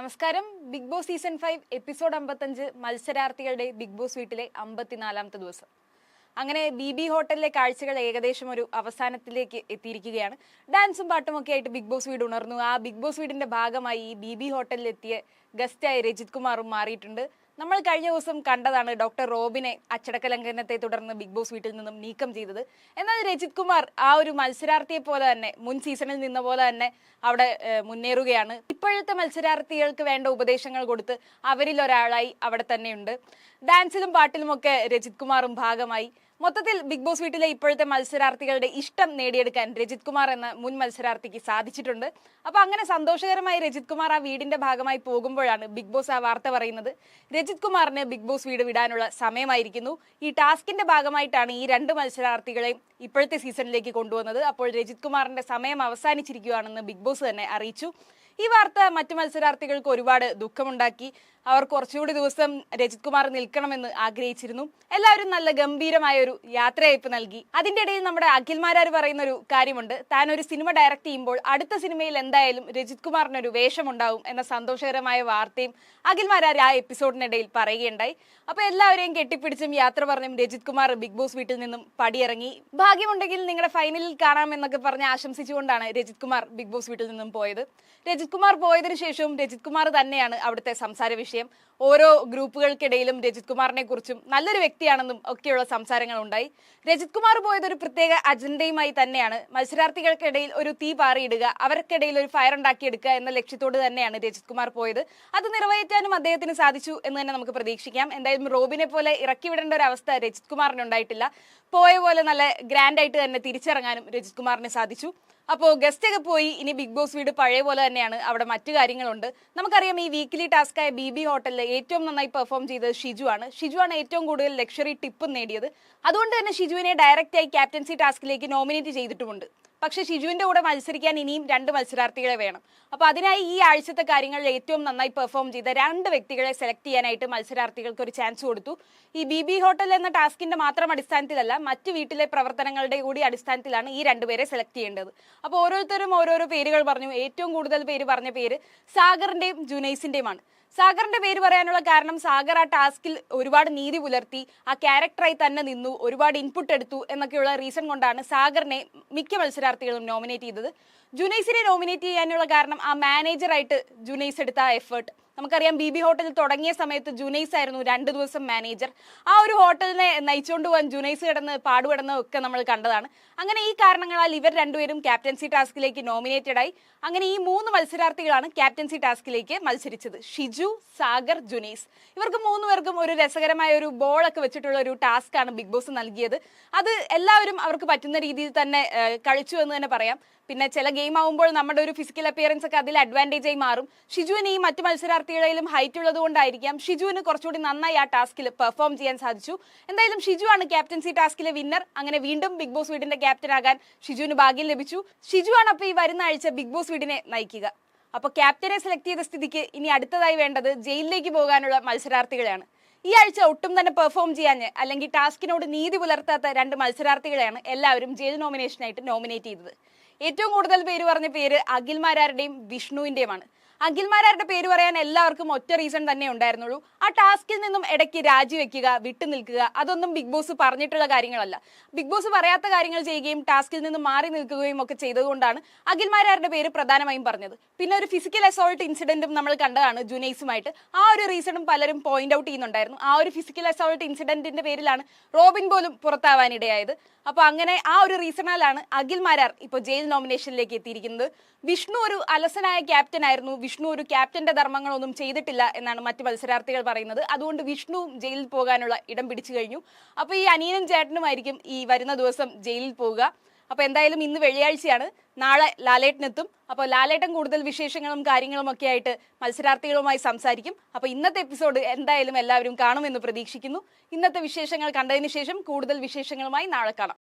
നമസ്കാരം. Big boss season 5 episode 55 മത്സരാർത്ഥികളുടെ big boss വീട്ടിലെ 54ാമത്തെ ദിവസം. അങ്ങനെ ബി ഹോട്ടലിലെ കാഴ്ചകൾ ഏകദേശം ഒരു അവസാനത്തിലേക്ക് എത്തിയിരിക്കുകയാണ്. ഡാൻസും പാട്ടും ഒക്കെ ആയിട്ട് ബിഗ് ബോസ് വീട് ഉണർന്നു. ആ ബിഗ് ബോസ് വീടിന്റെ ഭാഗമായി ഈ ബി ഹോട്ടലിലെത്തിയ ഗസ്റ്റായ രജിത് കുമാറും മാറിയിട്ടുണ്ട്. നമ്മൾ കഴിഞ്ഞ ദിവസം കണ്ടതാണ് ഡോക്ടർ റോബിനെ അച്ചടക്ക ലംഘനത്തെ തുടർന്ന് ബിഗ് ബോസ് വീട്ടിൽ നിന്നും നീക്കം ചെയ്തത്. എന്നാൽ രജിത് കുമാർ ആ ഒരു മത്സരാർത്ഥിയെ പോലെ തന്നെ മുൻ സീസണിൽ നിന്ന പോലെ തന്നെ അവിടെ മുന്നേറുകയാണ്. ഇപ്പോഴത്തെ മത്സരാർത്ഥികൾക്ക് വേണ്ട ഉപദേശങ്ങൾ കൊടുത്ത് അവരിൽ ഒരാളായി അവിടെ തന്നെയുണ്ട്. ഡാൻസിലും പാട്ടിലുമൊക്കെ രജിത് കുമാറും ഭാഗമായി. മൊത്തത്തിൽ ബിഗ് ബോസ് വീട്ടിലെ ഇപ്പോഴത്തെ മത്സരാർത്ഥികളുടെ ഇഷ്ടം നേടിയെടുക്കാൻ രജിത് കുമാർ എന്ന മുൻ മത്സരാർത്ഥിക്ക് സാധിച്ചിട്ടുണ്ട്. അപ്പൊ അങ്ങനെ സന്തോഷകരമായി രജിത് കുമാർ ആ വീടിന്റെ ഭാഗമായി പോകുമ്പോഴാണ് ബിഗ് ബോസ് ആ വാർത്ത പറയുന്നത് രജിത് കുമാറിന് ബിഗ് ബോസ് വീട് വിടാനുള്ള സമയമായിരിക്കുന്നു. ഈ ടാസ്കിന്റെ ഭാഗമായിട്ടാണ് ഈ രണ്ട് മത്സരാർത്ഥികളെയും ഇപ്പോഴത്തെ സീസണിലേക്ക് കൊണ്ടുവന്നത്. അപ്പോൾ രജിത് കുമാറിന്റെ സമയം അവസാനിച്ചിരിക്കുകയാണെന്ന് ബിഗ് ബോസ് തന്നെ അറിയിച്ചു. ഈ വാർത്ത മറ്റു മത്സരാർത്ഥികൾക്ക് ഒരുപാട് ദുഃഖമുണ്ടാക്കി. അവർ കുറച്ചുകൂടി ദിവസം രജിത് കുമാർ നിൽക്കണമെന്ന് ആഗ്രഹിച്ചിരുന്നു. എല്ലാവരും നല്ല ഗംഭീരമായ ഒരു യാത്രയയപ്പ് നൽകി. അതിന്റെ ഇടയിൽ നമ്മുടെ അഖിൽമാരാർ പറയുന്ന ഒരു കാര്യമുണ്ട്, താൻ ഒരു സിനിമ ഡയറക്ട് ചെയ്യുമ്പോൾ അടുത്ത സിനിമയിൽ എന്തായാലും രജിത് കുമാറിനൊരു വേഷമുണ്ടാവും എന്ന സന്തോഷകരമായ വാർത്തയും അഖിൽമാരാർ ആ എപ്പിസോഡിനിടയിൽ പറയുകയുണ്ടായി. അപ്പൊ എല്ലാവരെയും കെട്ടിപ്പിടിച്ചും യാത്ര പറഞ്ഞും രജിത് കുമാർ ബിഗ് ബോസ് വീട്ടിൽ നിന്നും പടിയിറങ്ങി. ഭാഗ്യമുണ്ടെങ്കിൽ നിങ്ങളുടെ ഫൈനലിൽ കാണാമെന്നൊക്കെ പറഞ്ഞ് ആശംസിച്ചുകൊണ്ടാണ് രജിത് കുമാർ ബിഗ് ബോസ് വീട്ടിൽ നിന്നും പോയത്. രജിത് കുമാർ പോയതിനു ശേഷവും രജിത് കുമാർ തന്നെയാണ് അവിടുത്തെ സംസാര വിഷയം. ഓരോ ഗ്രൂപ്പുകൾക്കിടയിലും രജിത് കുമാറിനെ കുറിച്ചും നല്ലൊരു വ്യക്തിയാണെന്നും ഒക്കെയുള്ള സംസാരങ്ങൾ ഉണ്ടായി. രജിത് കുമാർ പോയത് ഒരു പ്രത്യേക അജണ്ടയുമായി തന്നെയാണ്. മത്സരാർത്ഥികൾക്കിടയിൽ ഒരു തീ പാറിയിടുക, അവർക്കിടയിൽ ഒരു ഫയർ ഉണ്ടാക്കിയെടുക്കുക എന്ന ലക്ഷ്യത്തോട് തന്നെയാണ് രജിത് കുമാർ പോയത്. അത് നിറവേറ്റാനും അദ്ദേഹത്തിന് സാധിച്ചു എന്ന് തന്നെ നമുക്ക് പ്രതീക്ഷിക്കാം. എന്തായാലും റോബിനെ പോലെ ഇറക്കി വിടേണ്ട ഒരു അവസ്ഥ രജിത് കുമാറിന് ഉണ്ടായിട്ടില്ല. പോയ പോലെ നല്ല ഗ്രാൻഡായിട്ട് തന്നെ തിരിച്ചിറങ്ങാനും രജിത് കുമാറിന് സാധിച്ചു. അപ്പോൾ ഗസ്റ്റ് ഒക്കെ പോയി. ഇനി ബിഗ് ബോസ് വീട് പഴയ പോലെ തന്നെയാണ്. അവിടെ മറ്റു കാര്യങ്ങളുണ്ട്. നമുക്കറിയാം ഈ വീക്കിലി ടാസ്കായ ബി ഹോട്ടലിൽ ഏറ്റവും നന്നായി പെർഫോം ചെയ്തത് ഷിജു ആണ് ഏറ്റവും കൂടുതൽ ലക്ഷറി ടിപ്പ് നേടിയത്. അതുകൊണ്ട് തന്നെ ഷിജുവിനെ ഡയറക്റ്റായി ക്യാപ്റ്റൻസി ടാസ്കിലേക്ക് നോമിനേറ്റ് ചെയ്തിട്ടുമുണ്ട്. പക്ഷെ ഷിജുവിന്റെ കൂടെ മത്സരിക്കാൻ ഇനിയും രണ്ട് മത്സരാർത്ഥികളെ വേണം. അപ്പൊ അതിനായി ഈ ആഴ്ചത്തെ കാര്യങ്ങളിൽ ഏറ്റവും നന്നായി പെർഫോം ചെയ്ത രണ്ട് വ്യക്തികളെ സെലക്ട് ചെയ്യാനായിട്ട് മത്സരാർത്ഥികൾക്ക് ഒരു ചാൻസ് കൊടുത്തു. ഈ ബി ഹോട്ടൽ എന്ന ടാസ്കിന്റെ മാത്രം അടിസ്ഥാനത്തിലല്ല, മറ്റു വീട്ടിലെ പ്രവർത്തനങ്ങളുടെ കൂടി അടിസ്ഥാനത്തിലാണ് ഈ രണ്ടുപേരെ സെലക്ട് ചെയ്യേണ്ടത്. അപ്പോൾ ഓരോരുത്തരും ഓരോരോ പേരുകൾ പറഞ്ഞു. ഏറ്റവും കൂടുതൽ പേര് പറഞ്ഞ പേര് സാഗറിന്റെയും ജുനൈസിന്റെയുമാണ്. സാഗറിന്റെ പേര് പറയാനുള്ള കാരണം സാഗർ ആ ടാസ്കിൽ ഒരുപാട് നീതി പുലർത്തി, ആ ക്യാരക്ടറായി തന്നെ നിന്നു, ഒരുപാട് ഇൻപുട്ട് എടുത്ു എന്നൊക്കെയുള്ള റീസൺ കൊണ്ടാണ് സാഗറിനെ മിക്ക മത്സരാർത്ഥികളും നോമിനേറ്റ് ചെയ്തത്. ജുനൈസിനെ നോമിനേറ്റ് ചെയ്യാനുള്ള കാരണം ആ മാനേജറായിട്ട് ജുനൈസ് എടുത്ത ആ എഫേർട്ട്. നമുക്കറിയാം ബി ഹോട്ടൽ തുടങ്ങിയ സമയത്ത് ജുനൈസ് ആയിരുന്നു 2 ദിവസം മാനേജർ. ആ ഒരു ഹോട്ടലിനെ നയിച്ചുകൊണ്ട് പോകാൻ ജുനൈസ് പാടുപെടുന്ന ഒക്കെ നമ്മൾ കണ്ടതാണ്. അങ്ങനെ ഈ കാരണങ്ങളാൽ ഇവർ രണ്ടുപേരും ക്യാപ്റ്റൻസി ടാസ്കിലേക്ക് നോമിനേറ്റഡ് ആയി. അങ്ങനെ ഈ 3 മത്സരാർത്ഥികളാണ് ക്യാപ്റ്റൻസി ടാസ്കിലേക്ക് മത്സരിച്ചത്. ഷിജു, സാഗർ, ജുനൈസ്. ഇവർക്ക് 3 പേർക്കും ഒരു രസകരമായ ഒരു ബോളൊക്കെ വെച്ചിട്ടുള്ള ഒരു ടാസ്ക് ആണ് ബിഗ് ബോസ് നൽകിയത്. അത് എല്ലാവരും അവർക്ക് പറ്റുന്ന രീതിയിൽ തന്നെ കളിച്ചു എന്ന് തന്നെ പറയാം. പിന്നെ ചില ഗെയിം ആവുമ്പോൾ നമ്മുടെ ഒരു ഫിസിക്കൽ അപ്പിയറൻസ് ഒക്കെ അതിൽ അഡ്വാൻറ്റേജ് ആയി മാറും. ഷിജുവിന് ഈ മറ്റു മത്സരാർത്ഥികളിലും ഹൈറ്റ് ഉള്ളത് കൊണ്ടായിരിക്കാം ഷിജുവിന് കുറച്ചുകൂടി നന്നായി ആ ടാസ്കിൽ പെർഫോം ചെയ്യാൻ സാധിച്ചു. എന്തായാലും ഷിജു ആണ് ക്യാപ്റ്റൻസി ടാസ്കിലെ വിന്നർ. അങ്ങനെ വീണ്ടും ബിഗ് ബോസ് വീടിന്റെ ക്യാപ്റ്റൻ ആകാൻ ഷിജുവിന് ഭാഗ്യം ലഭിച്ചു. ഷിജു ആണ് അപ്പോൾ ഈ വരുന്ന ആഴ്ച ബിഗ് ബോസ് വീടിനെ നയിക്കുക. അപ്പോൾ ക്യാപ്റ്റനെ സെലക്ട് ചെയ്ത സ്ഥിതിക്ക് ഇനി അടുത്തതായി വേണ്ടത് ജയിലിലേക്ക് പോകാനുള്ള മത്സരാർത്ഥികളെയാണ്. ഈ ആഴ്ച ഒട്ടും തന്നെ പെർഫോം ചെയ്യാഞ്ഞ് അല്ലെങ്കിൽ ടാസ്കിനോട് നീതി പുലർത്താത്ത 2 മത്സരാർത്ഥികളെയാണ് എല്ലാവരും ജയിൽ നോമിനേഷനായിട്ട് നോമിനേറ്റ് ചെയ്തത്. ഏറ്റവും കൂടുതൽ പേര് പറഞ്ഞ പേര് അഖിൽമാരാരുടെയും വിഷ്ണുവിന്റെയുമാണ്. അഖിൽമാരാരുടെ പേര് പറയാൻ എല്ലാവർക്കും ഒറ്റ റീസൺ തന്നെ ഉണ്ടായിരുന്നുള്ളൂ. ആ ടാസ്കിൽ നിന്നും ഇടയ്ക്ക് രാജിവെക്കുക, വിട്ടുനിൽക്കുക, അതൊന്നും ബിഗ് ബോസ് പറഞ്ഞിട്ടുള്ള കാര്യങ്ങളല്ല. ബിഗ് ബോസ് പറയാത്ത കാര്യങ്ങൾ ചെയ്യുകയും ടാസ്കിൽ നിന്നും മാറി നിൽക്കുകയും ഒക്കെ ചെയ്തതുകൊണ്ടാണ് അഖിൽമാരാരുടെ പേര് പ്രധാനമായും പറഞ്ഞത്. പിന്നെ ഒരു ഫിസിക്കൽ അസോൾട്ട് ഇൻസിഡന്റും നമ്മൾ കണ്ടതാണ് ജുനൈസുമായിട്ട്. ആ ഒരു റീസണും പലരും പോയിന്റ് ഔട്ട് ചെയ്യുന്നുണ്ടായിരുന്നു. ആ ഒരു ഫിസിക്കൽ അസോൾട്ട് ഇൻസിഡന്റിന്റെ പേരിലാണ് റോബിൻ പോലും പുറത്താവാനിടയായത്. അപ്പൊ അങ്ങനെ ആ ഒരു റീസണാലാണ് അഖിൽമാരാർ ഇപ്പോൾ ജയിൽ നോമിനേഷനിലേക്ക് എത്തിയിരിക്കുന്നത്. വിഷ്ണു ഒരു അലസനായ ക്യാപ്റ്റൻ ആയിരുന്നു. വിഷ്ണു ഒരു ക്യാപ്റ്റന്റെ ധർമ്മങ്ങളൊന്നും ചെയ്തിട്ടില്ല എന്നാണ് മറ്റു മത്സരാർത്ഥികൾ പറയുന്നത്. അതുകൊണ്ട് വിഷ്ണുവും ജയിലിൽ പോകാനുള്ള ഇടം പിടിച്ചു കഴിഞ്ഞു. അപ്പൊ ഈ അനിയനും ചേട്ടനുമായിരിക്കും ഈ വരുന്ന ദിവസം ജയിലിൽ പോവുക. അപ്പൊ എന്തായാലും ഇന്ന് വെള്ളിയാഴ്ചയാണ്, നാളെ ലാലേട്ടനെത്തും. അപ്പോൾ ലാലേട്ടൻ കൂടുതൽ വിശേഷങ്ങളും കാര്യങ്ങളും ഒക്കെ ആയിട്ട് മത്സരാർത്ഥികളുമായി സംസാരിക്കും. അപ്പോൾ ഇന്നത്തെ എപ്പിസോഡ് എന്തായാലും എല്ലാവരും കാണുമെന്ന് പ്രതീക്ഷിക്കുന്നു. ഇന്നത്തെ വിശേഷങ്ങൾ കണ്ടതിന് ശേഷം കൂടുതൽ വിശേഷങ്ങളുമായി നാളെ കാണാം.